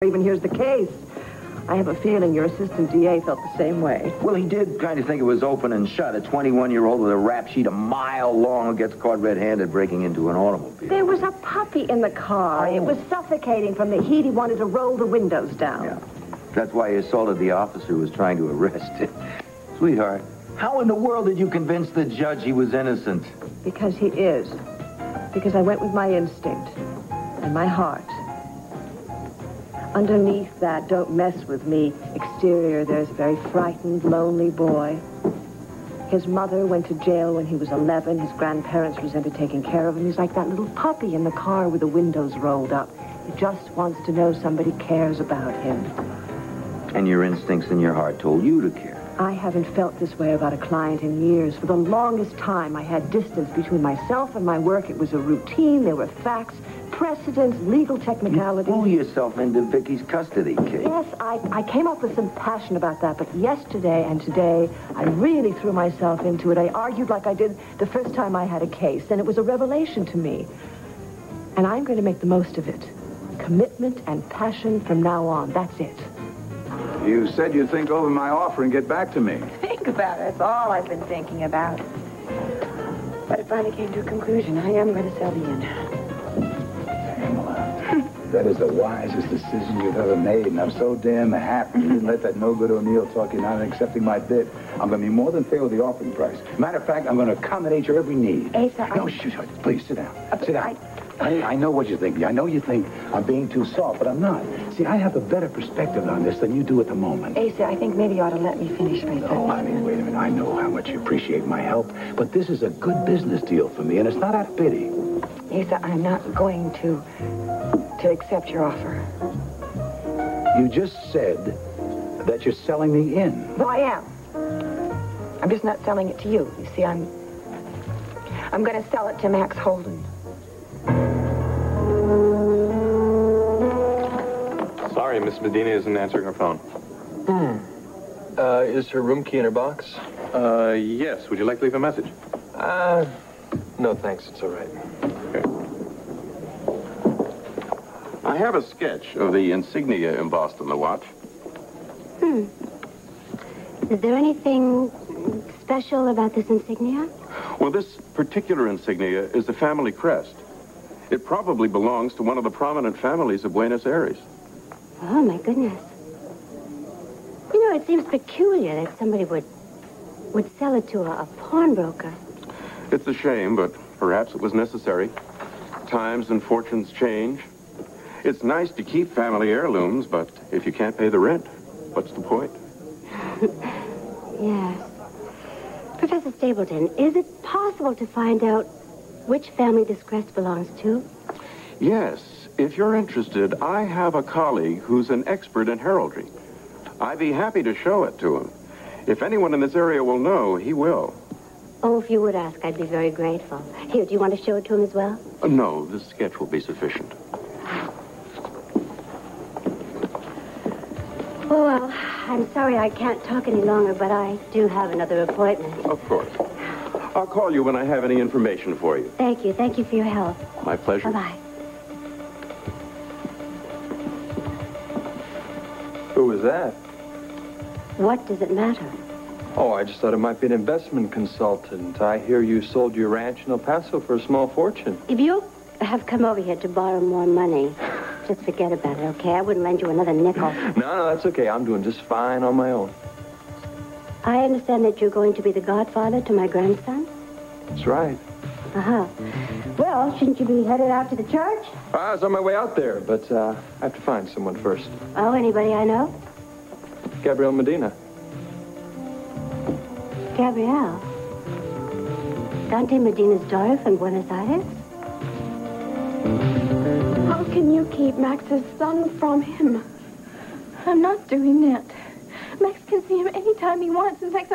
Even here's the case. I have a feeling your assistant DA felt the same way. Well, he did kind of think it was open and shut. A 21-year-old with a rap sheet a mile long who gets caught red-handed breaking into an automobile. There was a puppy in the car. Oh. It was suffocating from the heat. He wanted to roll the windows down. Yeah. That's why he assaulted the officer who was trying to arrest him. Sweetheart, how in the world did you convince the judge he was innocent? Because he is. Because I went with my instinct and my heart. Underneath that don't mess with me exterior, there's a very frightened, lonely boy. His mother went to jail when he was 11. His grandparents resented taking care of him. He's like that little puppy in the car with the windows rolled up. He just wants to know somebody cares about him. And your instincts and your heart told you to care. I haven't felt this way about a client in years. For the longest time, I had distance between myself and my work. It was a routine. There were facts, precedents, legal technicalities. You threw yourself into Vicky's custody case. Yes, I came up with some passion about that, but yesterday and today, I really threw myself into it. I argued like I did the first time I had a case, and it was a revelation to me. And I'm going to make the most of it. Commitment and passion from now on. That's it. You said you'd think over my offer and get back to me. Think about it. That's all I've been thinking about. But it finally came to a conclusion. I am going to sell the inn. Pamela, that is the wisest decision you've ever made, and I'm so damn happy you didn't let that no-good O'Neill talk you out of accepting my bid. I'm going to be more than fair with the offering price. Matter of fact, I'm going to accommodate your every need. Asa, No, shush, please, sit down. Sit down. I know what you think. I know you think I'm being too soft, but I'm not. See, I have a better perspective on this than you do at the moment. Asa, I think maybe you ought to let me finish my sentence. Oh, honey, wait a minute. I know how much you appreciate my help, but this is a good business deal for me, and it's not out of pity. Asa, I'm not going to accept your offer. You just said that you're selling the inn. Well, I am. I'm just not selling it to you. You see, I'm going to sell it to Max Holden. Sorry, Miss Medina isn't answering her phone. Is her room key in her box? Yes. Would you like to leave a message? No, thanks. It's all right. Okay. I have a sketch of the insignia embossed on the watch. Is there anything special about this insignia? Well, this particular insignia is the family crest. It probably belongs to one of the prominent families of Buenos Aires. Oh, my goodness. You know, it seems peculiar that somebody would sell it to a pawnbroker. It's a shame, but perhaps it was necessary. Times and fortunes change. It's nice to keep family heirlooms, but if you can't pay the rent, what's the point? Yes. Professor Stapleton, is it possible to find out which family this crest belongs to? Yes. If you're interested, I have a colleague who's an expert in heraldry. I'd be happy to show it to him. If anyone in this area will know, he will. Oh, if you would ask, I'd be very grateful. Here, do you want to show it to him as well? No, this sketch will be sufficient. Oh, well, I'm sorry I can't talk any longer, but I do have another appointment. Of course. I'll call you when I have any information for you. Thank you. Thank you for your help. My pleasure. Bye-bye. Who was that? What does it matter? Oh, I just thought it might be an investment consultant. I hear you sold your ranch in El Paso for a small fortune. If you have come over here to borrow more money, just forget about it, okay? I wouldn't lend you another nickel. No, that's okay. I'm doing just fine on my own. I understand that you're going to be the godfather to my grandson? That's right. Uh-huh. Well, shouldn't you be headed out to the church? I was on my way out there, but I have to find someone first. Oh, anybody I know? Gabrielle Medina. Gabrielle. Dante Medina's daughter from Buenos Aires? How can you keep Max's son from him? I'm not doing that. Max can see him anytime he wants. In fact,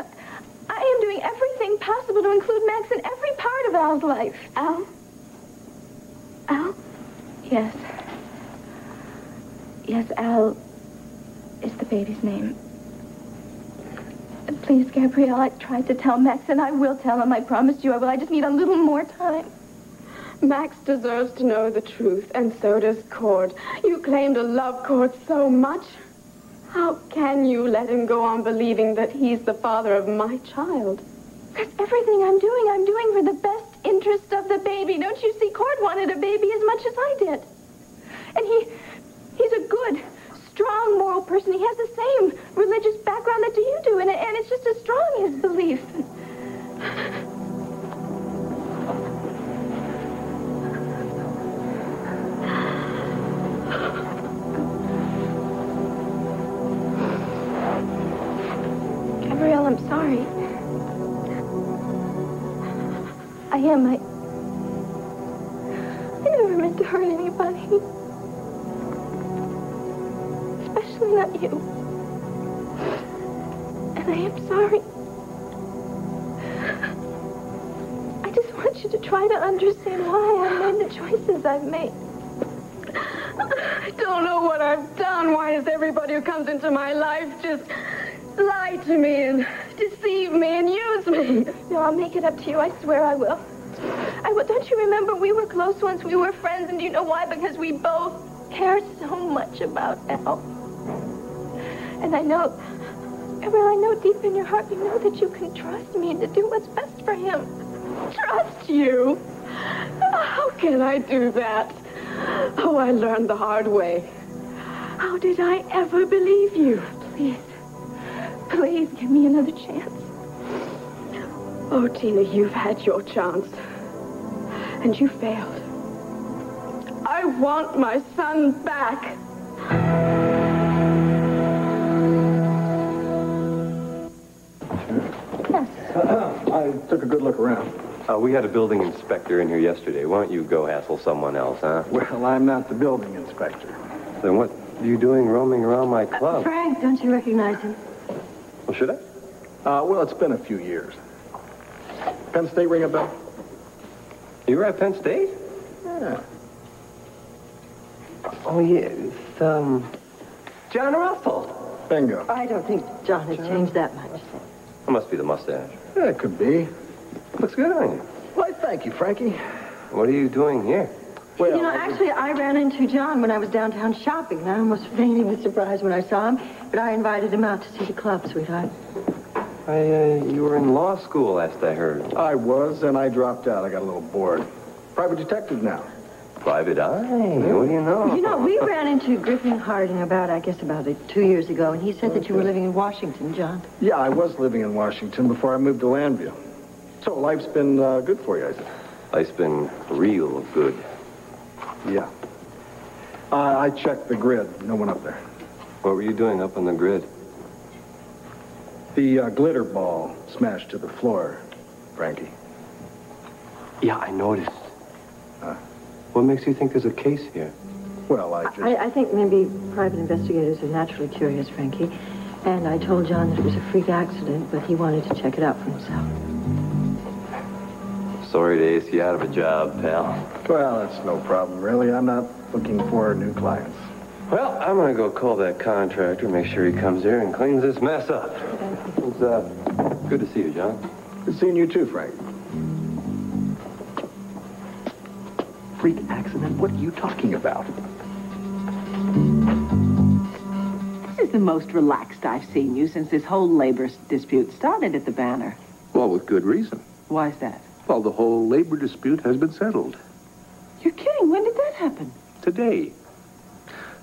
I am doing everything possible to include Max in every part of Al's life. Al? Al? Yes. Yes, Al is the baby's name. Please, Gabrielle, I tried to tell Max, and I will tell him. I promise you I will. I just need a little more time. Max deserves to know the truth, and so does Cord. You claim to love Cord so much. How can you let him go on believing that he's the father of my child? Because everything I'm doing for the best interest of the baby. Don't you see? Cord wanted a baby as much as I did. And he's a good, strong, moral person. He has the same religious background that you do, and it's just as strong his belief. Gabrielle, I'm sorry. I am. I never meant to hurt anybody. Especially not you. And I am sorry. I just want you to try to understand why I made the choices I've made. I don't know what I've done. Why does everybody who comes into my life just lie to me and deceive me and use me? No, I'll make it up to you. I swear I will. I will. Don't you remember we were close once? We were friends, and do you know why? Because we both cared so much about Al. And I know, Gabrielle, I know deep in your heart, you know that you can trust me to do what's best for him. Trust you? How can I do that? Oh, I learned the hard way. How did I ever believe you? Please. Please give me another chance. Oh, Tina, you've had your chance. And you failed. I want my son back. Yes. I took a good look around. We had a building inspector in here yesterday. Why don't you go hassle someone else, huh? Well, I'm not the building inspector. Then what are you doing roaming around my club? Frank, don't you recognize him? Well, should I? Well, it's been a few years. Penn State ring a bell? You were at Penn State? Yeah. Oh, yeah. It's, John Russell. Bingo. I don't think John has changed that much. It must be the mustache. Yeah, it could be. Looks good on you. Why, thank you, Frankie. What are you doing here? Well, You know, actually, I ran into John when I was downtown shopping, and I almost fainted with surprise when I saw him, but I invited him out to see the club, sweetheart. You were in law school, last I heard. I was, and I dropped out. I got a little bored. Private detective now. Private eye? What do you know? You know, we ran into Griffin Harding about 2 years ago, and he said that you were living in Washington, John. Yeah, I was living in Washington before I moved to Landview. So life's been good for you, I think. Life's been real good. Yeah. I checked the grid. No one up there. What were you doing up on the grid? The glitter ball smashed to the floor, Frankie. Yeah, I noticed. What makes you think there's a case here? Well, I think maybe private investigators are naturally curious, Frankie. And I told John that it was a freak accident, but he wanted to check it out for himself. Sorry to ace you out of a job, pal. Well, that's no problem, really. I'm not looking for new clients. Well, I'm gonna go call that contractor, make sure he comes here and cleans this mess up. It was, good to see you, John. Good seeing you too, Frank. Freak accident? What are you talking about? This is the most relaxed I've seen you since this whole labor dispute started at the Banner. Well, with good reason. Why is that? Well, the whole labor dispute has been settled. You're kidding. When did that happen? Today.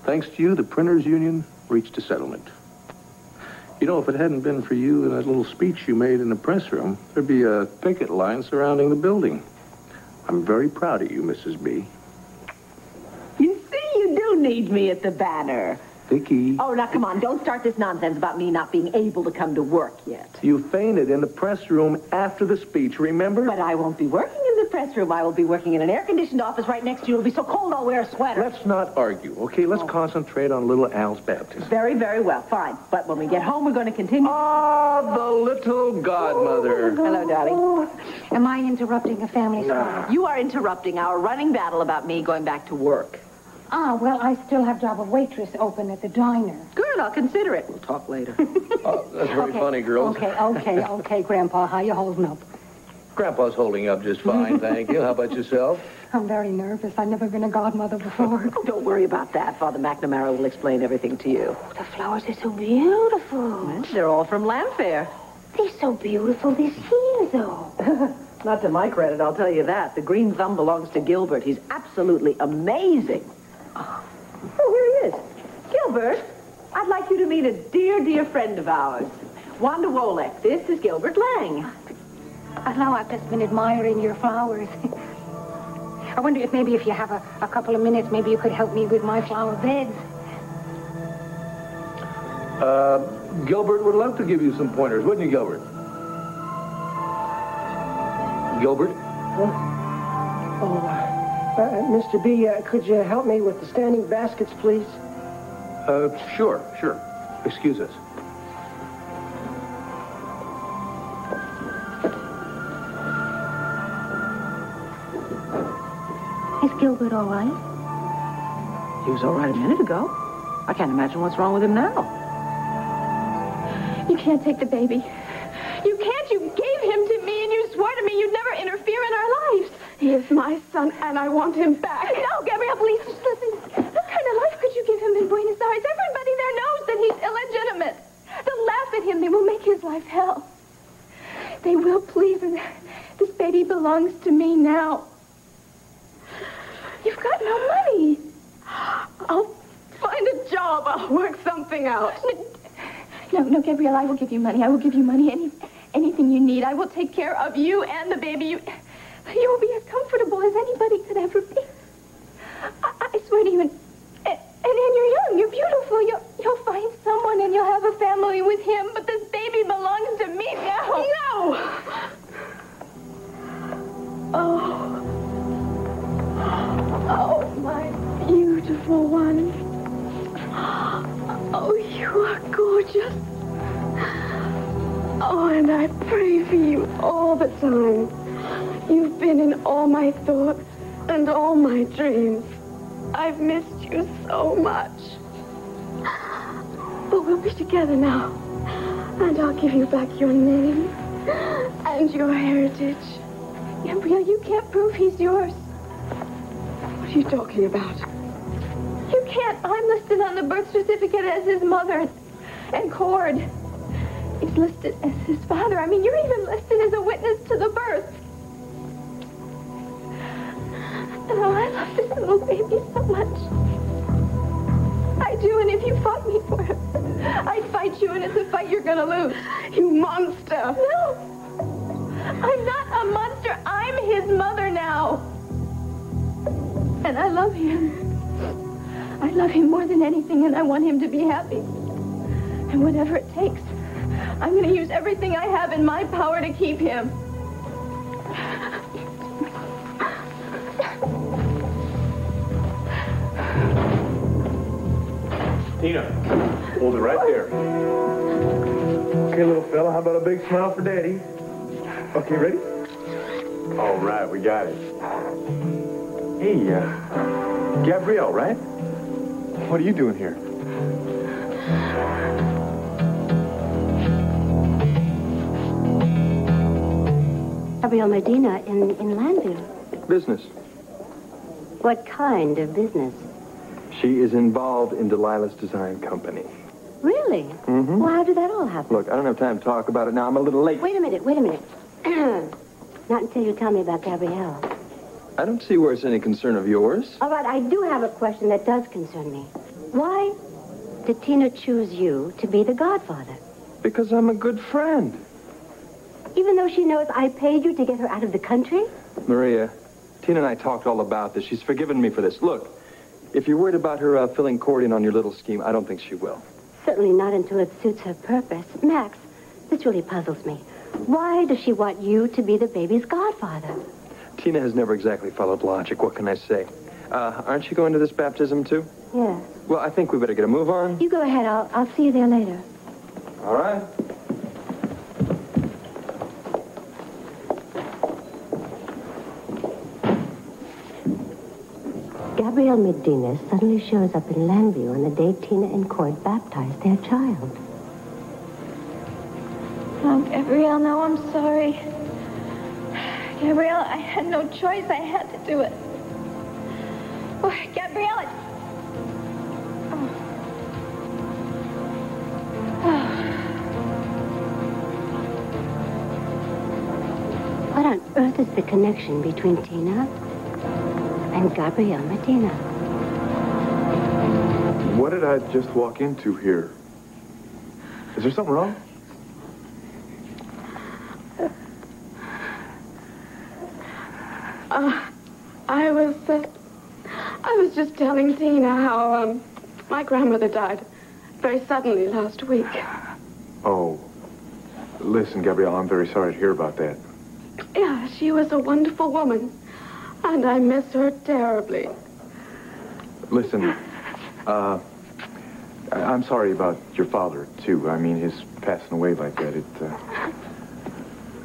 Thanks to you, the Printers Union reached a settlement. You know, if it hadn't been for you and that little speech you made in the press room, there'd be a picket line surrounding the building. I'm very proud of you, Mrs. B. You see, you do need me at the Banner. Vicky. Oh, now, come on. Don't start this nonsense about me not being able to come to work yet. You fainted in the press room after the speech, remember? But I won't be working in the press room. I will be working in an air-conditioned office right next to you. It'll be so cold I'll wear a sweater. Let's not argue, okay? Let's concentrate on little Al's baptism. Very, very well. Fine. But when we get home, we're going to continue. Ah, the little godmother. Hello, darling. Am I interrupting a family squabble? You are interrupting our running battle about me going back to work. Ah, well, I still have job of waitress open at the diner. Good, I'll consider it. We'll talk later. That's very funny, girls. Okay, Grandpa. How you holding up? Grandpa's holding up just fine, thank you. How about yourself? I'm very nervous. I've never been a godmother before. Oh, don't worry about that. Father McNamara will explain everything to you. Oh, the flowers are so beautiful. Well, they're all from Landfair. They're so beautiful this here, though. Not to my credit, I'll tell you that. The green thumb belongs to Gilbert. He's absolutely amazing. Oh, here he is. Gilbert, I'd like you to meet a dear, dear friend of ours. Wanda Wolek. This is Gilbert Lang. Now I've just been admiring your flowers. I wonder if maybe if you have a couple of minutes, maybe you could help me with my flower beds. Gilbert would love to give you some pointers, wouldn't you, Gilbert? Gilbert? Mr. B, could you help me with the standing baskets, please? Sure. Excuse us. Is Gilbert all right? He was all right a minute ago. I can't imagine what's wrong with him now. You can't take the baby. You can't. You gave him to me, and you swore to me you'd never interfere in our lives. He is my son, and I want him back. No, Gabrielle, please, just listen. What kind of life could you give him in Buenos Aires? Everybody there knows that he's illegitimate. They'll laugh at him. They will make his life hell. They will, please, and this baby belongs to me now. You've got no money. I'll find a job. I'll work something out. No, Gabrielle, I will give you money. I will give you money. Anything you need. I will take care of you and the baby. You will be as comfortable as anybody could ever be. I swear to you, and you're young. You're beautiful. You'll find someone and you'll have a family with him. But this baby belongs to me now. No! Oh, my beautiful one. Oh, you are gorgeous. Oh, and I pray for you all the time. You've been in all my thoughts and all my dreams. I've missed you so much. But we'll be together now. And I'll give you back your name and your heritage. Gabrielle, you can't prove he's yours. What are you talking about? You can't. I'm listed on the birth certificate as his mother. And Cord is listed as his father. I mean, you're even listed as a witness to the birth. Oh, I love this little baby so much. I do, and if you fought me for him, I'd fight you, and it's a fight you're gonna lose. You monster. No. I'm not a monster. I'm his mother now. And I love him. I love him more than anything, and I want him to be happy. And whatever it takes, I'm going to use everything I have in my power to keep him. Tina, hold it right there. Okay, little fella, how about a big smile for Daddy? Okay, ready? All right, we got it. Hey, Gabrielle, right? What are you doing here? Gabrielle Medina in Landview. Business. What kind of business? She is involved in Delilah's design company. Really? Mm-hmm. Well, how did that all happen? Look, I don't have time to talk about it now. I'm a little late. Wait a minute. Not until you tell me about Gabrielle. I don't see where it's any concern of yours. All right, I do have a question that does concern me. Why did Tina choose you to be the godfather? Because I'm a good friend. Even though she knows I paid you to get her out of the country? Maria, Tina and I talked all about this. She's forgiven me for this. Look, if you're worried about her filling Cord in on your little scheme, I don't think she will. Certainly not until it suits her purpose. Max, this really puzzles me. Why does she want you to be the baby's godfather? Tina has never exactly followed logic. What can I say? Aren't you going to this baptism, too? Yes. Well, I think we better get a move on. You go ahead. I'll see you there later. All right. Gabrielle Medina suddenly shows up in Landview on the day Tina and Cord baptized their child. Oh, Gabrielle, no, I'm sorry. Gabrielle, I had no choice. I had to do it. Oh, Gabriella. What on earth is the connection between Tina and Gabrielle Medina? What did I just walk into here? Is there something wrong? I was just telling Tina how, my grandmother died very suddenly last week. Oh. Listen, Gabrielle, I'm very sorry to hear about that. Yeah, she was a wonderful woman, and I miss her terribly. Listen, I'm sorry about your father, too. I mean, his passing away like that,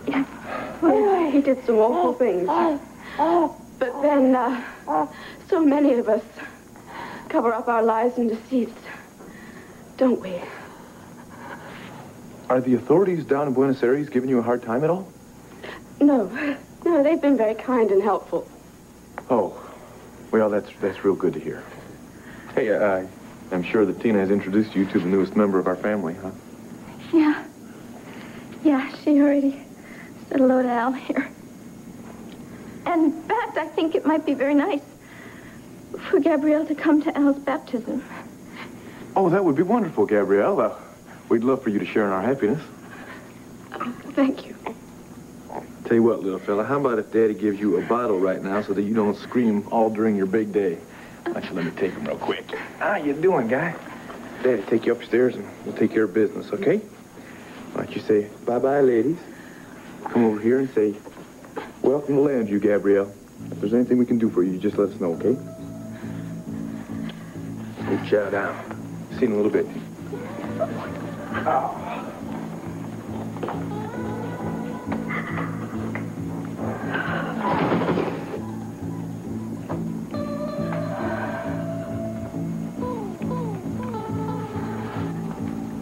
Yeah, well, he did some awful things. But then, so many of us cover up our lies and deceits, don't we? Are the authorities down in Buenos Aires giving you a hard time at all? No, they've been very kind and helpful. Oh, well, that's real good to hear. Hey, I'm sure that Tina has introduced you to the newest member of our family, huh? Yeah, she already said hello to Al here. And in fact, I think it might be very nice for Gabrielle to come to Al's baptism. Oh, that would be wonderful, Gabrielle. We'd love for you to share in our happiness. Thank you. Tell you what, little fella, how about if Daddy gives you a bottle right now so that you don't scream all during your big day? Why don't you let me take him real quick? How you doing, guy? Daddy, take you upstairs and we'll take care of business, okay? Why don't you say, bye-bye, ladies. Come over here and say, welcome to Landview, Gabrielle. If there's anything we can do for you, just let us know, okay? Hey, chow down. See you in a little bit. Oh.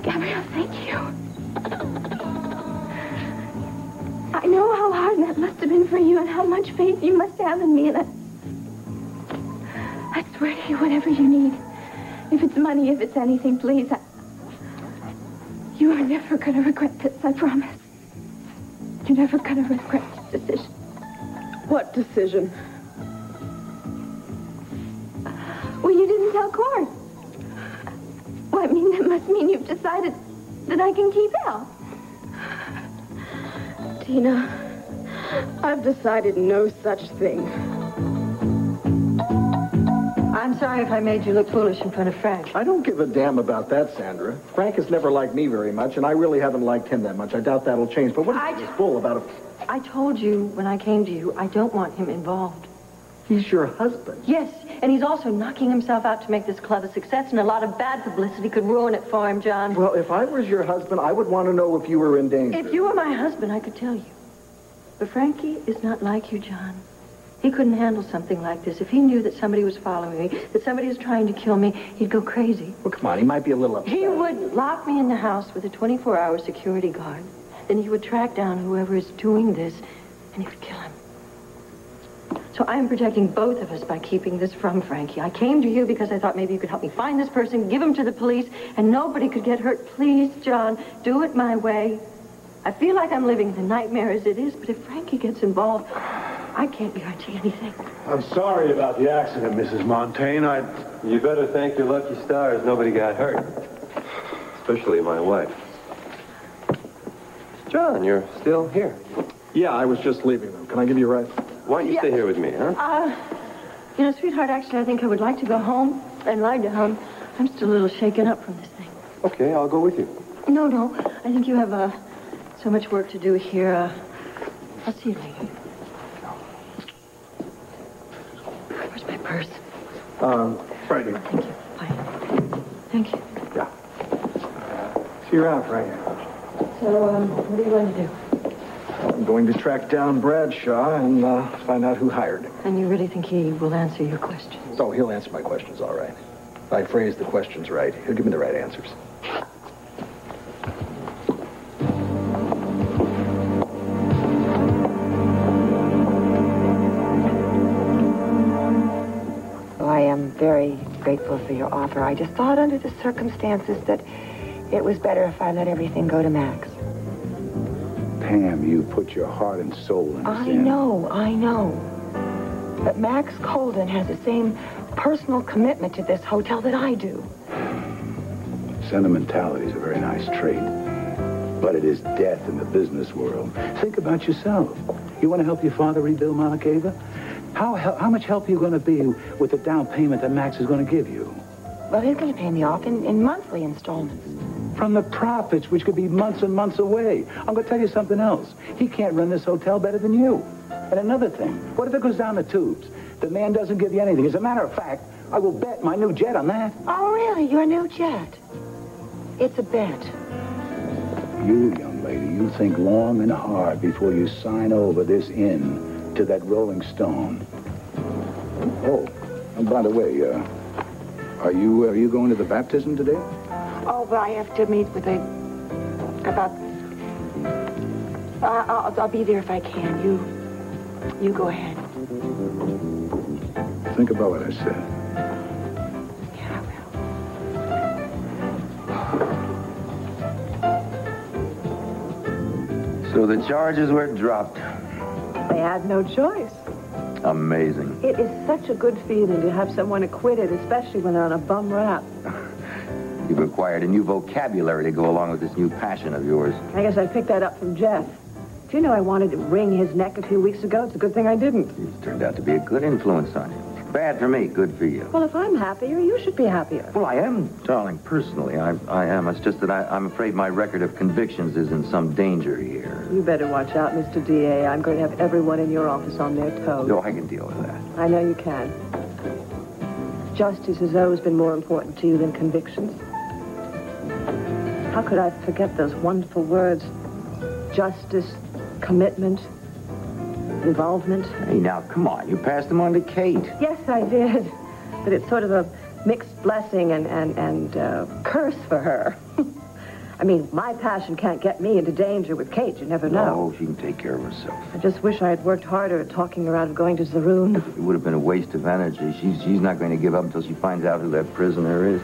Gabrielle, thank you. I know how hard that must have been for you and how much faith you must have in me, and I swear to you, whatever you need, if it's money, if it's anything, please, you are never going to regret this, I promise. You're never going to regret this decision. What decision? Well, you didn't tell Court. Well, I mean, that must mean you've decided that I can keep Al. Tina, I've decided no such thing. I'm sorry if I made you look foolish in front of Frank. I don't give a damn about that, Sandra. Frank has never liked me very much, and I really haven't liked him that much. I doubt that'll change. But what is this bull about? I told you when I came to you, I don't want him involved. He's your husband. Yes, and he's also knocking himself out to make this club a success, and a lot of bad publicity could ruin it for him, John. Well, if I was your husband, I would want to know if you were in danger. If you were my husband, I could tell you. But Frankie is not like you, John. He couldn't handle something like this. If he knew that somebody was following me, that somebody was trying to kill me, he'd go crazy. Well, come on, he might be a little upset. He would lock me in the house with a 24-hour security guard. Then he would track down whoever is doing this, and he would kill him. So I'm protecting both of us by keeping this from Frankie. I came to you because I thought maybe you could help me find this person, give him to the police, and nobody could get hurt. Please, John, do it my way. I feel like I'm living in a nightmare as it is, but if Frankie gets involved, I can't guarantee anything. I'm sorry about the accident, Mrs. Montaigne. You better thank your lucky stars nobody got hurt. Especially my wife. John, you're still here. Yeah, I was just leaving them. Can I give you a ride? Why don't you stay here with me, huh? You know, sweetheart, actually, I think I would like to go home and lie down. I'm still a little shaken up from this thing. Okay, I'll go with you. No. I think you have so much work to do here. I'll see you later. Where's my purse? Right here. Thank you. Bye. Thank you. Yeah. See you around, Frank. So, what are you going to do? I'm going to track down Bradshaw and find out who hired him. And you really think he will answer your questions? Oh, he'll answer my questions all right. If I phrase the questions right, he'll give me the right answers. very grateful for your offer. I just thought under the circumstances that it was better if I let everything go to Max. Pam, you put your heart and soul in this. I know. But Max Colden has the same personal commitment to this hotel that I do. Sentimentality is a very nice trait, but it is death in the business world. Think about yourself. You want to help your father rebuild Mauna Cava? How much help are you going to be with the down payment that Max is going to give you? Well, he's going to pay me off in monthly installments. From the profits, which could be months and months away. I'm going to tell you something else. He can't run this hotel better than you. And another thing, what if it goes down the tubes? The man doesn't give you anything. As a matter of fact, I will bet my new jet on that. Oh, really? Your new jet? It's a bet. You, young lady, you think long and hard before you sign over this inn to that Rolling Stone. Oh, and by the way, are you going to the baptism today? Oh, but I have to meet with I'll be there if I can. You go ahead. Think about what I said. Yeah, I will. So the charges were dropped. They had no choice. Amazing. It is such a good feeling to have someone acquitted, especially when they're on a bum rap. You've acquired a new vocabulary to go along with this new passion of yours. I guess I picked that up from Jeff. Do you know I wanted to wring his neck a few weeks ago? It's a good thing I didn't. You've turned out to be a good influence on you. Bad for me, good for you. Well, if I'm happier, you should be happier. Well, I am, darling, personally. I am. It's just that I'm afraid my record of convictions is in some danger here. You better watch out, Mr. DA. I'm going to have everyone in your office on their toes. No, I can deal with that. I know you can. Justice has always been more important to you than convictions. How could I forget those wonderful words? Justice, commitment, involvement. Hey, now, come on. You passed them on to Kate. Yes, I did. But it's sort of a mixed blessing and curse for her. I mean, my passion can't get me into danger with Kate. You never know. No, she can take care of herself. I just wish I had worked harder at talking her out of going to Zaroon. It would have been a waste of energy. She's not going to give up until she finds out who that prisoner is.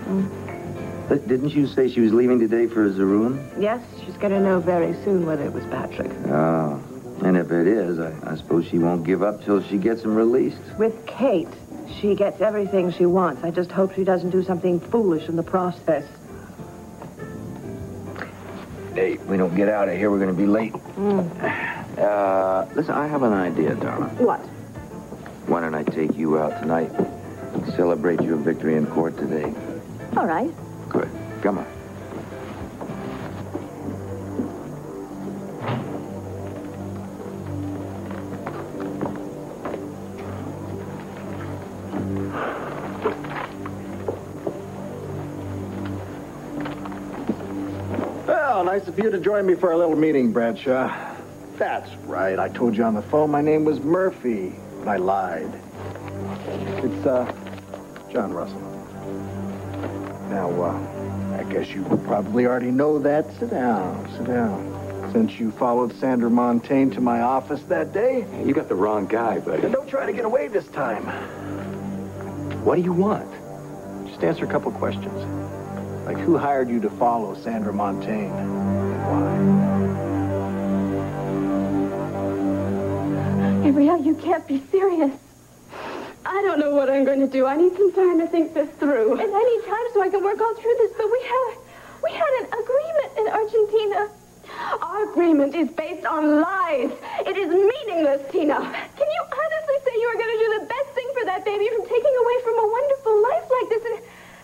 But didn't you say she was leaving today for Zaroon? Yes, she's going to know very soon whether it was Patrick. Oh. And if it is, I suppose she won't give up till she gets him released. With Kate, she gets everything she wants. I just hope she doesn't do something foolish in the process. Hey, we don't get out of here, we're going to be late. Listen, I have an idea, darling. What? Why don't I take you out tonight? Celebrate your victory in court today. All right. Good. Come on. Well, nice of you to join me for a little meeting, Bradshaw. That's right. I told you on the phone my name was Murphy, but I lied. It's, John Russell. Now, I guess you probably already know that. Sit down, sit down. Since you followed Sandra Montaigne to my office that day... You got the wrong guy, buddy. Don't try to get away this time. What do you want? Just answer a couple questions. Like, who hired you to follow Sandra Montaigne? And why? Gabrielle, you can't be serious. I don't know what I'm going to do. I need some time to think this through. And I need time so I can work all through this. But we had an agreement in Argentina. Our agreement is based on lies. It is meaningless, Tina. Can you honestly say you are going to do the best thing for that baby from taking away from a wonderful life like this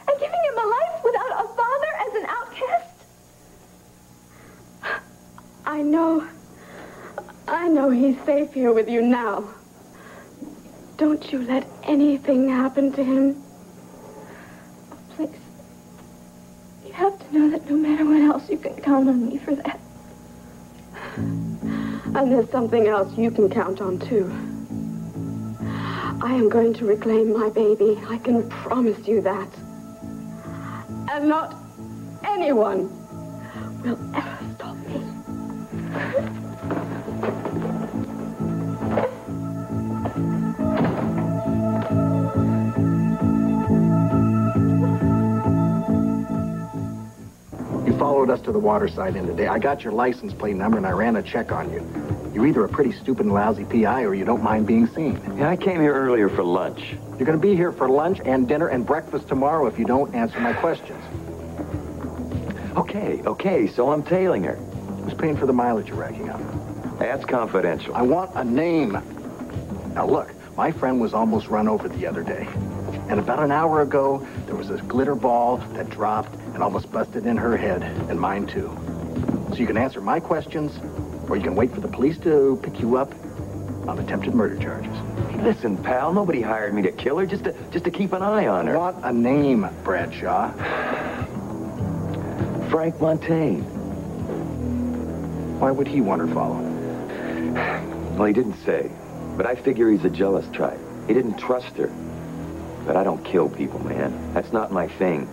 and giving him a life without a father as an outcast? I know he's safe here with you now. Don't you let anything happen to him. Please. You have to know that no matter what else, you can count on me for that. And there's something else you can count on, too. I am going to reclaim my baby. I can promise you that. And not anyone will ever stop me. You followed us to the waterside inn today. I got your license plate number and I ran a check on you. You're either a pretty stupid and lousy PI or you don't mind being seen. Yeah, I came here earlier for lunch. You're going to be here for lunch and dinner and breakfast tomorrow if you don't answer my questions. Okay, so I'm tailing her. Who's paying for the mileage you're racking up? That's confidential. I want a name. Now look, my friend was almost run over the other day. And about an hour ago, there was a glitter ball that dropped and almost busted in her head, and mine too. So you can answer my questions, or you can wait for the police to pick you up on attempted murder charges. Hey, listen, pal, nobody hired me to kill her, just to keep an eye on her. I want a name, Bradshaw. Frank Montaigne. Why would he want her followed? Well, he didn't say, but I figure he's a jealous type. He didn't trust her. But I don't kill people, man. That's not my thing.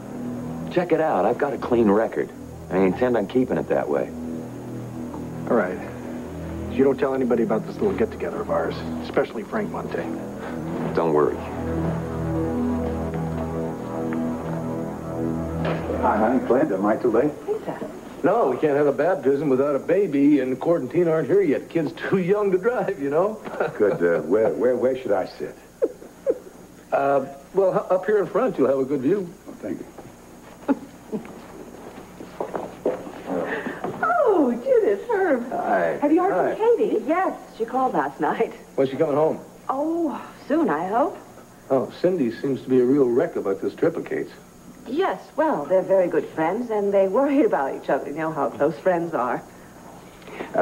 Check it out. I've got a clean record. I intend on keeping it that way. All right. So you don't tell anybody about this little get-together of ours, especially Frank Montaigne. Don't worry. Hi, honey. Clint, am I too late? No, we can't have a baptism without a baby, and Cord and Tina aren't here yet. Kid's too young to drive, you know. Good. Where should I sit? Well, up here in front, you'll have a good view. Oh, thank you. Oh, Judith, Herb. Hi. Have you heard from Katie? Yes, she called last night. When's she coming home? Oh, soon, I hope. Oh, Cindy seems to be a real wreck about this trip of Kate's. Yes, well, they're very good friends, and they worry about each other. You know how close friends are.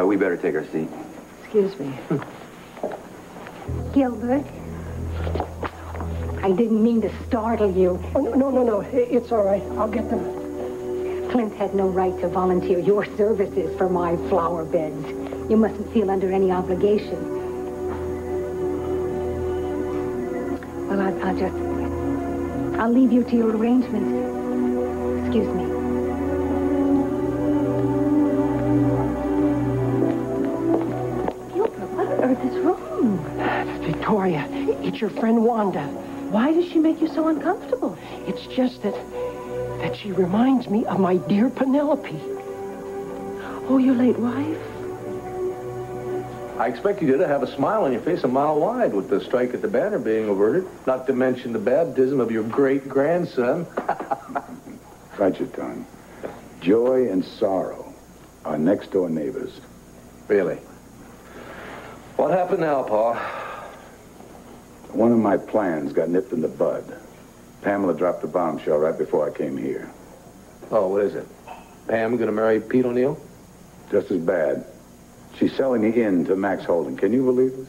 We better take our seat. Excuse me. Gilbert, I didn't mean to startle you. Oh, no. It's all right. I'll get them. Clint had no right to volunteer your services for my flower beds. You mustn't feel under any obligation. Well, I'll leave you to your arrangements. Excuse me. Gilbert, what on earth is wrong? Victoria, it's your friend Wanda. Why does she make you so uncomfortable? It's just that she reminds me of my dear Penelope. Oh, your late wife? I expected you to have a smile on your face a mile wide with the strike at the Banner being averted, not to mention the baptism of your great-grandson. Bite your tongue. Joy and sorrow are next-door neighbors. Really? What happened now, Pa? One of my plans got nipped in the bud. Pamela dropped the bombshell right before I came here. Oh, what is it? Pam gonna marry Pete O'Neill? Just as bad. She's selling the inn to Max Holden. Can you believe this?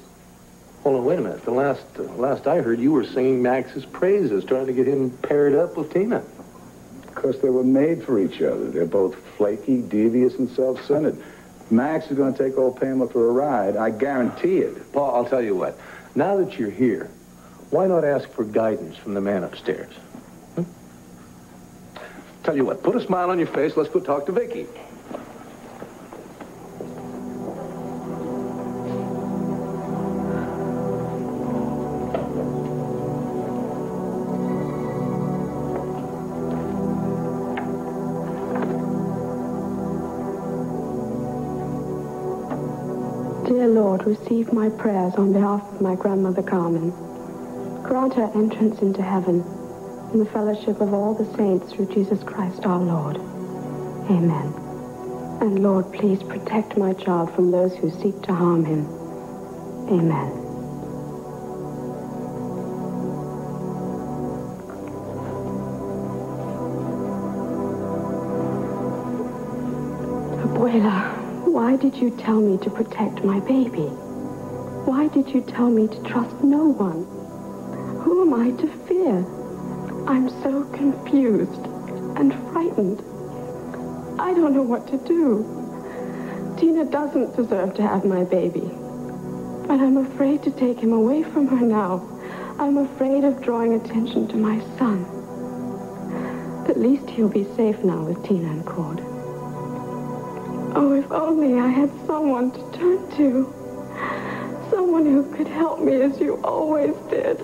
Hold on, wait a minute. The last I heard, you were singing Max's praises, trying to get him paired up with Tina. Because they were made for each other. They're both flaky, devious, and self-centered. Max is going to take old Pamela for a ride. I guarantee it. Paul, I'll tell you what. Now that you're here, why not ask for guidance from the man upstairs? Tell you what, put a smile on your face. Let's go talk to Vicky. Dear Lord, receive my prayers on behalf of my grandmother Carmen. Grant her entrance into heaven in the fellowship of all the saints through Jesus Christ our Lord. Amen. And Lord, please protect my child from those who seek to harm him. Amen. Abuela, why did you tell me to protect my baby? Why did you tell me to trust no one? Who am I to fear? I'm so confused and frightened. I don't know what to do. Tina doesn't deserve to have my baby. But I'm afraid to take him away from her now. I'm afraid of drawing attention to my son. At least he'll be safe now with Tina and Cord. Oh, if only I had someone to turn to. Someone who could help me as you always did.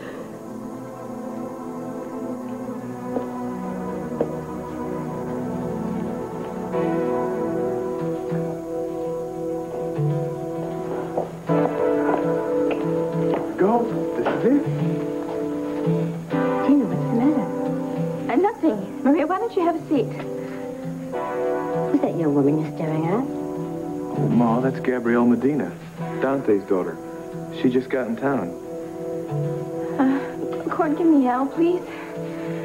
don't you have a seat? Who's that young woman you're staring at? Oh, Ma, that's Gabrielle Medina, Dante's daughter. She just got in town. Cord, give me Al, please.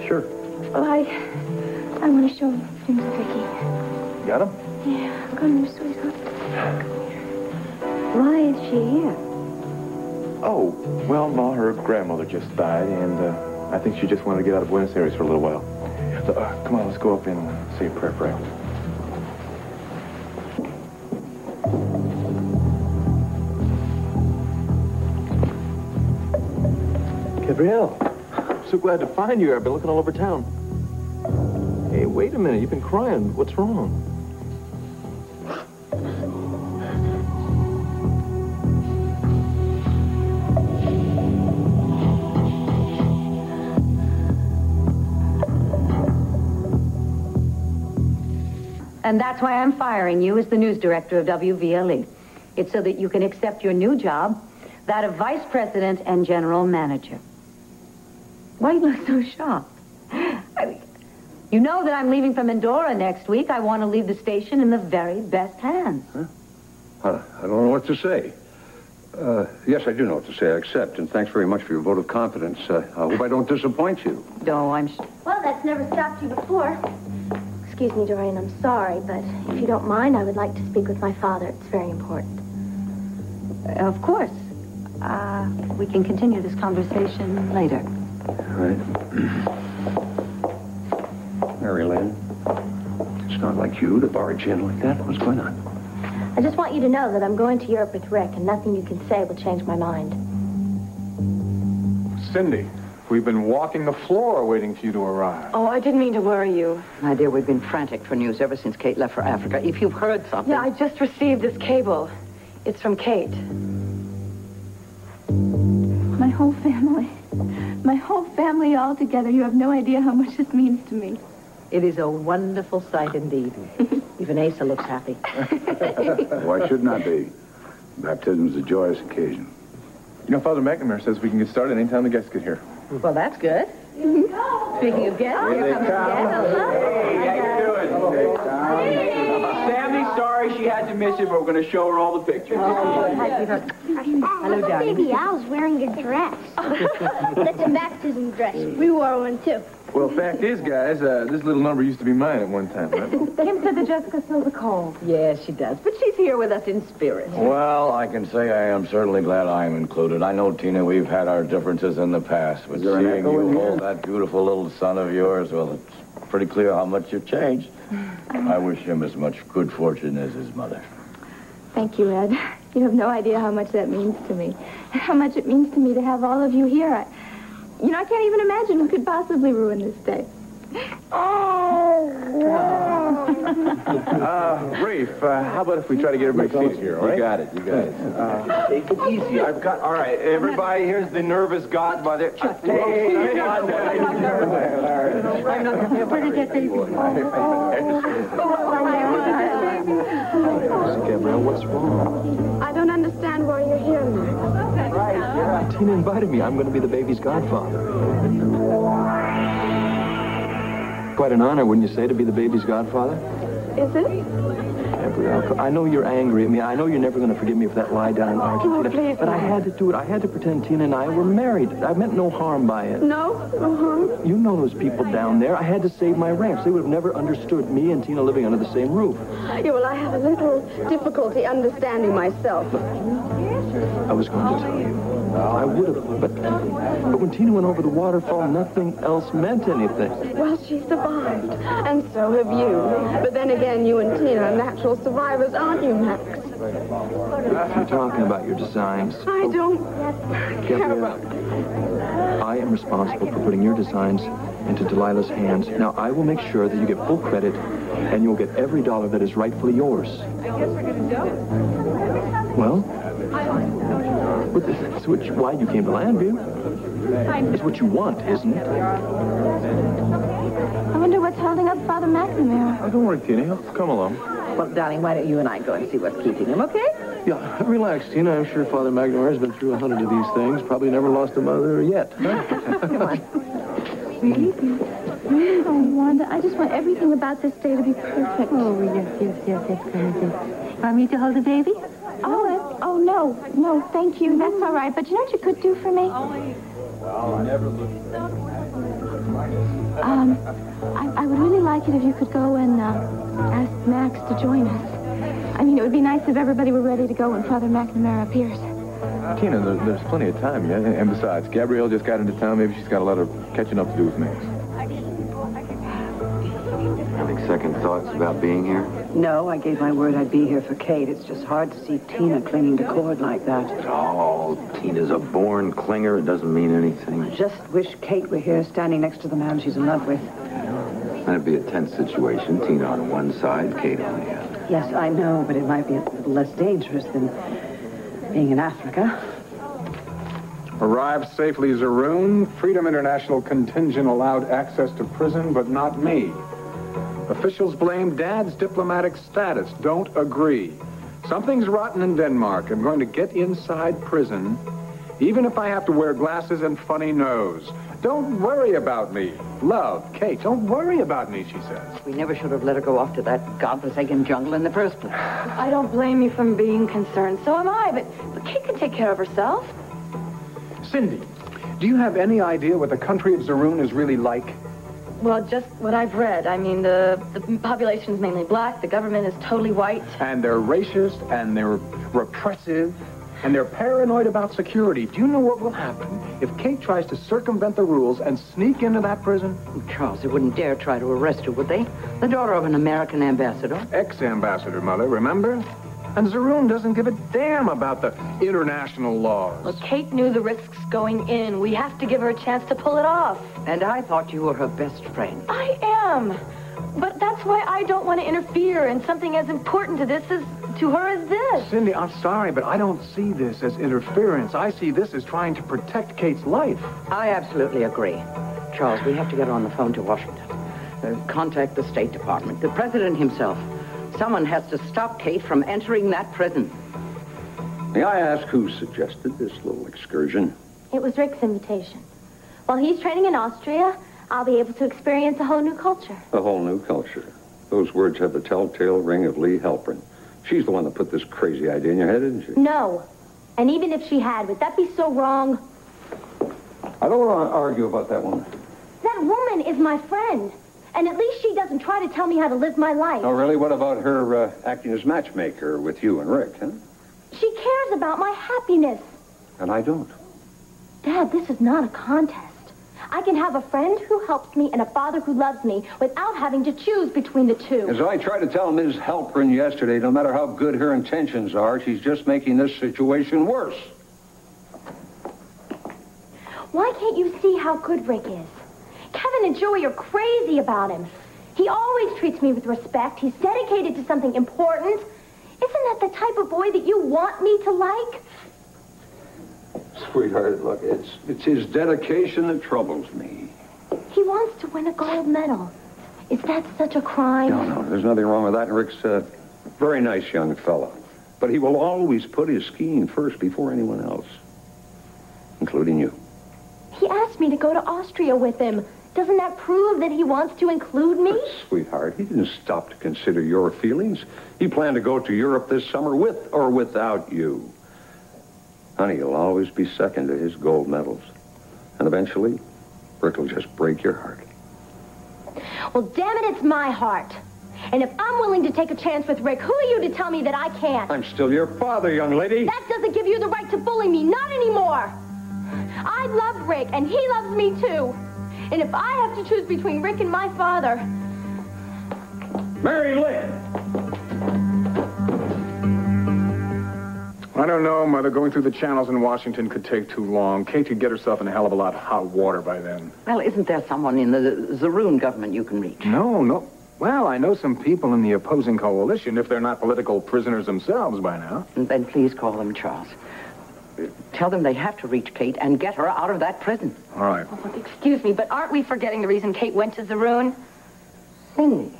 Sure. Well, I want to show him Vicky. Got him? Yeah, I'm going to sweetheart. Why is she here? Oh, well, Ma, her grandmother just died, and I think she just wanted to get out of Buenos Aires for a little while. So, come on, let's go up and say a prayer for Al. Gabrielle, I'm so glad to find you. I've been looking all over town. Hey, wait a minute. You've been crying. What's wrong? And that's why I'm firing you as the news director of WVLE. It's so that you can accept your new job, that of vice president and general manager. Why do you look so shocked? You know that I'm leaving for Mindoro next week. I want to leave the station in the very best hands. Huh? I don't know what to say. Yes, I do know what to say. I accept, and thanks very much for your vote of confidence. I hope I don't disappoint you. No, I'm... Well, that's never stopped you before. Excuse me, Doreen, I'm sorry, but if you don't mind, I would like to speak with my father. It's very important. Of course. We can continue this conversation later. All right. Mary Lynn, it's not like you to barge in like that. What's going on? I just want you to know that I'm going to Europe with Rick, and nothing you can say will change my mind. Cindy, we've been walking the floor waiting for you to arrive. Oh, I didn't mean to worry you. My dear, we've been frantic for news ever since Kate left for Africa. If you've heard something... Yeah, I just received this cable. It's from Kate. My whole family. My whole family all together. You have no idea how much this means to me. It is a wonderful sight indeed. Even Asa looks happy. Why should not be? Baptism's a joyous occasion. You know, Father McNamara says we can get started anytime the guests get here. Well, that's good. Speaking of guests, here comes the Hey, how you doing? Sammy's sorry she had to miss it, but we're going to show her all the pictures. Hello, darling. Baby Al's wearing a dress. That's a baptism dress. We wore one, too. Well, fact is, guys, this little number used to be mine at one time, right? Kim said that Jessica feels a cold. Yes, she does. But she's here with us in spirit. Well, I can say I am certainly glad I'm included. I know, Tina, we've had our differences in the past, but there an seeing echo in you here? hold that beautiful little son of yours, well, it's pretty clear how much you've changed. I wish him as much good fortune as his mother. Thank you, Ed. You have no idea how much that means to me. And how much it means to me to have all of you here. I can't even imagine who could possibly ruin this day. Rafe, how about if we try to get everybody seated here, all right? You got it. Take it easy. I've got... All right, everybody, here's the nervous godmother. Hey, I'm not going to get these. Gabrielle, what's wrong? I don't understand why you're here, Max. Tina invited me. I'm going to be the baby's godfather. Quite an honor, wouldn't you say, to be the baby's godfather? Is it? Gabrielle, I know you're angry at me. I know you're never going to forgive me for that lie down in Argentina. Please, but I had to do it. I had to pretend Tina and I were married. I meant no harm by it. No harm. You know those people down there. I had to save my ranch. They would have never understood me and Tina living under the same roof. Yeah, well, I have a little difficulty understanding myself. I was going to tell you. I would have, but when Tina went over the waterfall, nothing else meant anything. Well, she survived, and so have you. But then again, you and Tina are natural survivors, aren't you, Max? You're talking about your designs. I don't care about I am responsible for putting your designs into Delilah's hands. Now, I will make sure that you get full credit, and you'll get every dollar that is rightfully yours. I guess we're going to do it. Well, it's why you came to Landview. It's what you want, isn't it? I wonder what's holding up Father McNamara. Oh, don't worry, Tina. He'll come along. Well, darling, why don't you and I go and see what's keeping him, okay? Yeah, relax, Tina. I'm sure Father McNamara has been through 100 of these things. Probably never lost a mother yet. Come on. Oh, Wanda, I just want everything about this day to be perfect. Oh, yes, Crazy. Want me to hold the baby? Oh, no, thank you. That's all right. But you know what you could do for me? I would really like it if you could go and ask Max to join us. I mean, it would be nice if everybody were ready to go when Father McNamara appears. Tina, there's plenty of time yet. And besides, Gabrielle just got into town. Maybe she's got a lot of catching up to do with Max. Having second thoughts about being here? No, I gave my word I'd be here for Kate. It's just hard to see Tina clinging to Cord like that. Oh, Tina's a born clinger. It doesn't mean anything. I just wish Kate were here standing next to the man she's in love with. That'd be a tense situation. Tina on one side, Kate on the other. Yes, I know, but it might be a little less dangerous than being in Africa. Arrived safely, Zaroon. Freedom International contingent allowed access to prison, but not me. Officials blame Dad's diplomatic status. Don't agree. Something's rotten in Denmark. I'm going to get inside prison, even if I have to wear glasses and funny nose. Don't worry about me. Love, Kate, don't worry about me, she says. We never should have let her go off to that godforsaken jungle in the first place. I don't blame you for being concerned. So am I, but Kate can take care of herself. Cindy, do you have any idea what the country of Zaroon is really like? Well, just what I've read. I mean, the population is mainly black. The government is totally white. And they're racist, and they're repressive, and they're paranoid about security. Do you know what will happen if Kate tries to circumvent the rules and sneak into that prison? Charles, they wouldn't dare try to arrest her, would they? The daughter of an American ambassador. Ex-ambassador, Mother, remember? And Zaroon doesn't give a damn about the international laws. Well, Kate knew the risks going in. We have to give her a chance to pull it off. And I thought you were her best friend. I am. But that's why I don't want to interfere in something as important to her as this. Cindy, I'm sorry, but I don't see this as interference. I see this as trying to protect Kate's life. I absolutely agree. Charles, we have to get her on the phone to Washington. Contact the State Department, the president himself. Someone has to stop Kate from entering that prison. May I ask who suggested this little excursion? It was Rick's invitation. While he's training in Austria, I'll be able to experience a whole new culture. A whole new culture. Those words have the telltale ring of Lee Halprin. She's the one that put this crazy idea in your head, didn't she? No. And even if she had, would that be so wrong? I don't want to argue about that one. That woman is my friend. And at least she doesn't try to tell me how to live my life. Oh, really? What about her acting as matchmaker with you and Rick, huh? She cares about my happiness. And I don't. Dad, this is not a contest. I can have a friend who helps me and a father who loves me without having to choose between the two. As I tried to tell Ms. Halprin yesterday, no matter how good her intentions are, she's just making this situation worse. Why can't you see how good Rick is? Kevin and Joey are crazy about him. He always treats me with respect. He's dedicated to something important. Isn't that the type of boy that you want me to like? Sweetheart, look, it's his dedication that troubles me. He wants to win a gold medal. Is that such a crime? No, there's nothing wrong with that. Rick's a very nice young fella. But he will always put his skiing first before anyone else, including you. He asked me to go to Austria with him. Doesn't that prove that he wants to include me? But, sweetheart, he didn't stop to consider your feelings. He planned to go to Europe this summer with or without you. Honey, you'll always be second to his gold medals. And eventually, Rick will just break your heart. Well, damn it, it's my heart. And if I'm willing to take a chance with Rick, who are you to tell me that I can't? I'm still your father, young lady. That doesn't give you the right to bully me. Not anymore. I love Rick, and he loves me, too. And if I have to choose between Rick and my father... Mary Lynn! I don't know, Mother. Going through the channels in Washington could take too long. Kate could get herself in a hell of a lot of hot water by then. Well, isn't there someone in the Zaroon government you can reach? No. Well, I know some people in the opposing coalition, if they're not political prisoners themselves by now. Then please call them, Charles. Tell them they have to reach Kate and get her out of that prison. All right. Oh, excuse me, but aren't we forgetting the reason Kate went to Zaroon? Cindy,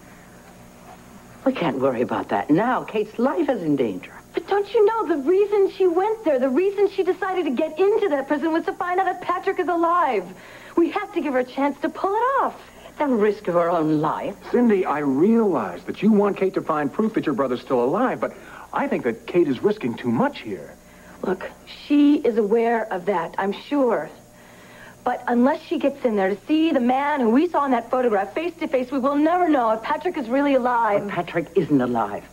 we can't worry about that now. Kate's life is in danger. But don't you know the reason she went there, the reason she decided to get into that prison was to find out if Patrick is alive. We have to give her a chance to pull it off. the risk of her own life. Cindy, I realize that you want Kate to find proof that your brother's still alive, but I think that Kate is risking too much here. Look, she is aware of that, I'm sure. But unless she gets in there to see the man who we saw in that photograph face to face, we will never know if Patrick is really alive. But Patrick isn't alive.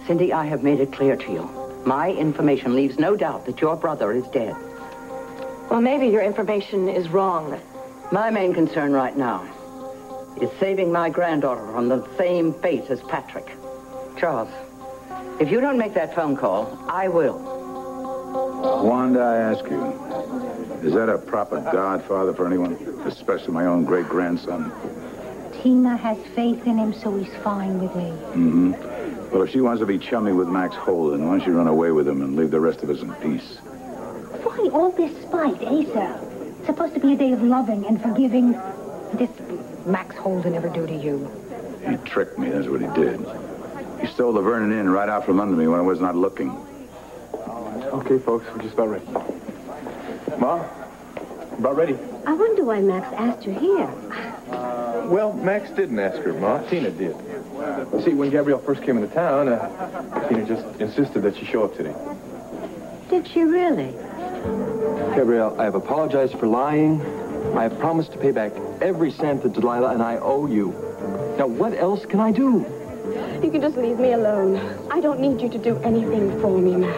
Cindy, I have made it clear to you. My information leaves no doubt that your brother is dead. Well, maybe your information is wrong. My main concern right now is saving my granddaughter from the same fate as Patrick. Charles, if you don't make that phone call, I will. Wanda, I ask you, is that a proper godfather for anyone, especially my own great-grandson? Tina has faith in him, so he's fine with me. Mm-hmm. Well, if she wants to be chummy with Max Holden, why don't you run away with him and leave the rest of us in peace? Why all this spite, Asa? It's supposed to be a day of loving and forgiving. This Max Holden ever do to you? He tricked me, that's what he did. He stole the Vernon Inn right out from under me when I was not looking. Okay, folks, we're just about ready. Ma, about ready. I wonder why Max asked you here. Well, Max didn't ask her, Ma. Tina did. See, when Gabrielle first came into town, Tina just insisted that she show up today. Did she really? Gabrielle, I have apologized for lying. I have promised to pay back every cent that Delilah and I owe you. Now, what else can I do? You can just leave me alone. I don't need you to do anything for me, Max.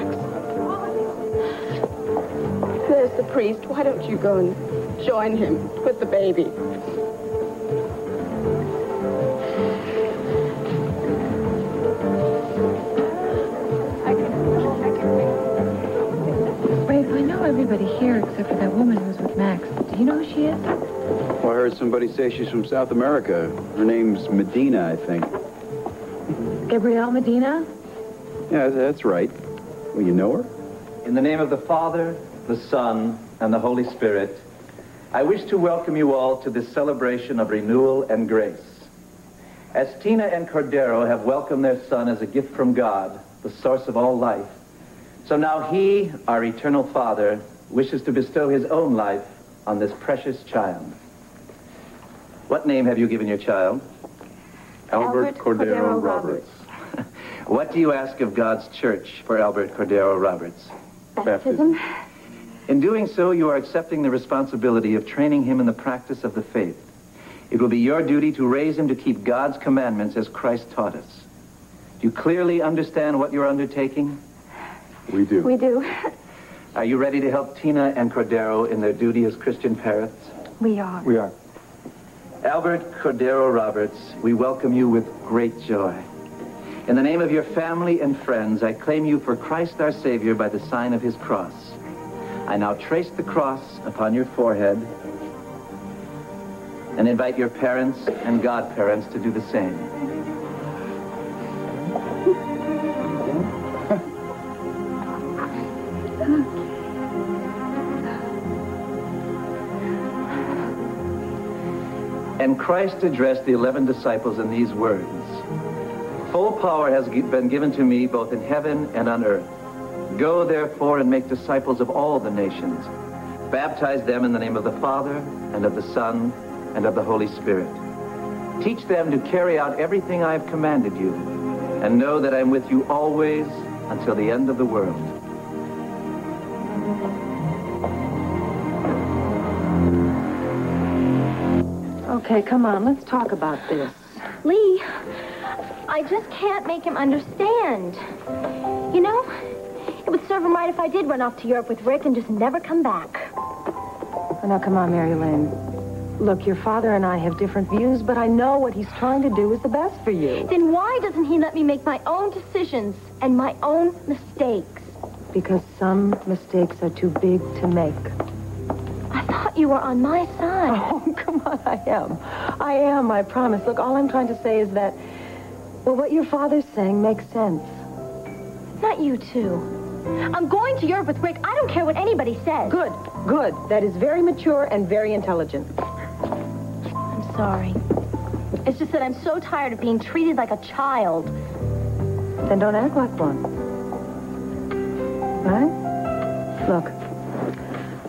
There's the priest. Why don't you go and join him with the baby? Rafe, I know everybody here except for that woman who's with Max. Do you know who she is? Well, I heard somebody say she's from South America. Her name's Medina, I think. Gabrielle Medina? Yeah, that's right. Well, you know her? In the name of the Father, the Son, and the Holy Spirit, I wish to welcome you all to this celebration of renewal and grace. As Tina and Cordero have welcomed their son as a gift from God, the source of all life, so now he, our eternal Father, wishes to bestow his own life on this precious child. What name have you given your child? Albert Cordero Roberts. What do you ask of God's church for Albert Cordero Roberts? Baptism. In doing so, you are accepting the responsibility of training him in the practice of the faith. It will be your duty to raise him to keep God's commandments as Christ taught us. Do you clearly understand what you're undertaking? We do. We do. Are you ready to help Tina and Cordero in their duty as Christian parents? We are. We are. Albert Cordero Roberts, we welcome you with great joy. In the name of your family and friends, I claim you for Christ our Savior by the sign of his cross. I now trace the cross upon your forehead and invite your parents and godparents to do the same. And Christ addressed the 11 disciples in these words: "Full power has been given to me both in heaven and on earth. Go, therefore, and make disciples of all the nations. Baptize them in the name of the Father, and of the Son, and of the Holy Spirit. Teach them to carry out everything I have commanded you, and know that I am with you always until the end of the world." Okay, come on, let's talk about this. Lee, I just can't make him understand. You know, it would serve him right if I did run off to Europe with Rick and just never come back. Oh, now, come on, Mary Lynn. Look, your father and I have different views, but I know what he's trying to do is the best for you. Then why doesn't he let me make my own decisions and my own mistakes? Because some mistakes are too big to make. I thought you were on my side. Oh, come on, I am. I am, I promise. Look, all I'm trying to say is that, well, what your father's saying makes sense. Not you two. I'm going to Europe with Rick. I don't care what anybody says. Good, good. That is very mature and very intelligent. I'm sorry. It's just that I'm so tired of being treated like a child. Then don't act like one. Right? Look,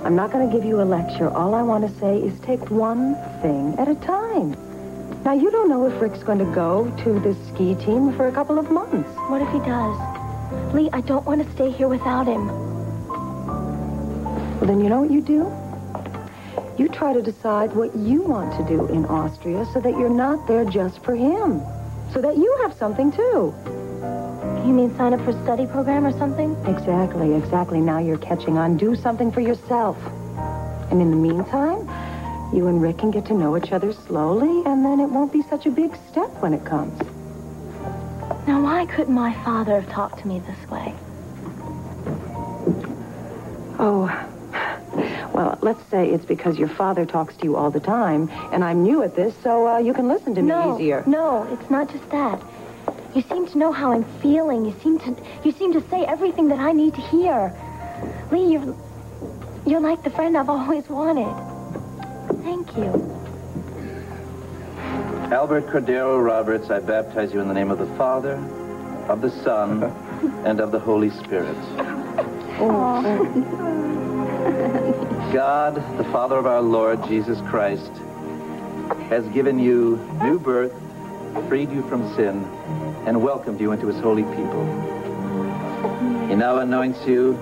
I'm not going to give you a lecture. All I want to say is take one thing at a time. Now, you don't know if Rick's going to go to this ski team for a couple of months. What if he does? Lee, I don't want to stay here without him. Well, then you know what you do? You try to decide what you want to do in Austria so that you're not there just for him. So that you have something, too. You mean sign up for a study program or something? Exactly, exactly. Now you're catching on. Do something for yourself. And in the meantime, you and Rick can get to know each other slowly, and then it won't be such a big step when it comes. Now, why couldn't my father have talked to me this way? Oh, well, let's say it's because your father talks to you all the time, and I'm new at this, so you can listen to me easier. No, it's not just that. You seem to know how I'm feeling. You seem to say everything that I need to hear. Lee, you're like the friend I've always wanted. Thank you. Albert Cordero Roberts, I baptize you in the name of the Father, of the Son, and of the Holy Spirit. God, the Father of our Lord Jesus Christ, has given you new birth, freed you from sin, and welcomed you into his holy people. He now anoints you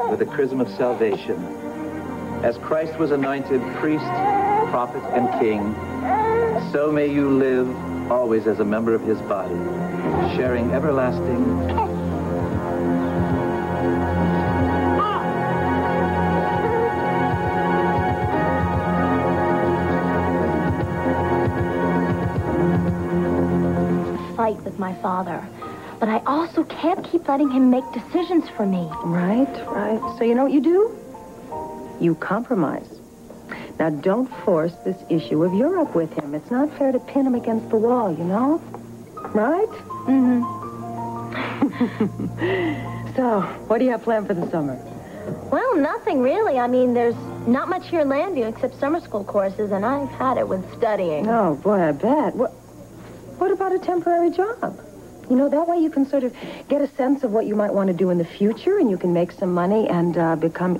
with the chrism of salvation. As Christ was anointed priest, prophet, and king, so may you live always as a member of his body, sharing everlasting fight with my father. But I also can't keep letting him make decisions for me. Right. So you know what you do? You compromise. Now, don't force this issue of Europe with him. It's not fair to pin him against the wall, you know? Right? Mm-hmm. So, what do you have planned for the summer? Well, nothing really. I mean, there's not much here in Landview except summer school courses, and I've had it with studying. Oh, boy, I bet. What about a temporary job? You know, that way you can sort of get a sense of what you might want to do in the future, and you can make some money and become